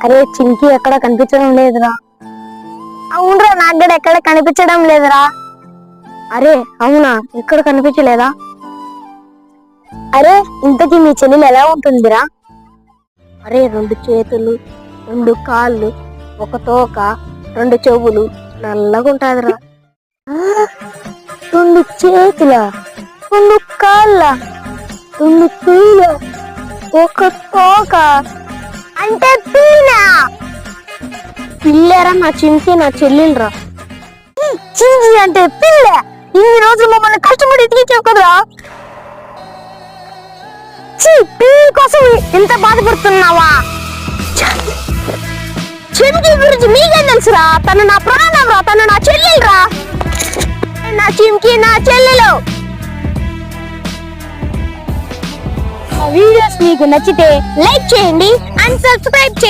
అరే చింకి ఎక్కడ కనిపించడం లేదురా. అవునరా, నాకు కూడా ఎక్కడ కనిపించడం లేదురా. అరే అవునా, ఎక్కడ కనిపించలేదా? అరే ఇంతకీ మీ చెల్లెలు ఎలా ఉంటుందిరా? అరే 2 చేతులు, 2 కాళ్ళు, 1 తోక, 2 చెవులు, నల్లగా ఉంటాదిరా. 2 చేతుల, 2 కాళ్ళ, 2 చెవుల, 1 తోక అంటే పిల్లరా నా చింకి, నా చెల్లెలరా. చింకి అంటే పిల్ల. ఇన్ని రోజులు మమ్మల్ని కష్టపడి తీర్చావు కదరా. పిల్ల కోసం ఎంత బాధపడుతున్నావా? చింకి గురించి మీకేం తెలుసురా? తను నా ప్రాణం రా, తను నా చెల్లెలరా. నా చింకి నా చెల్లెలు. వీడియోస్ మీకు నచ్చితే లైక్ చేయండి అండ్ సబ్స్క్రైబ్ చేయండి.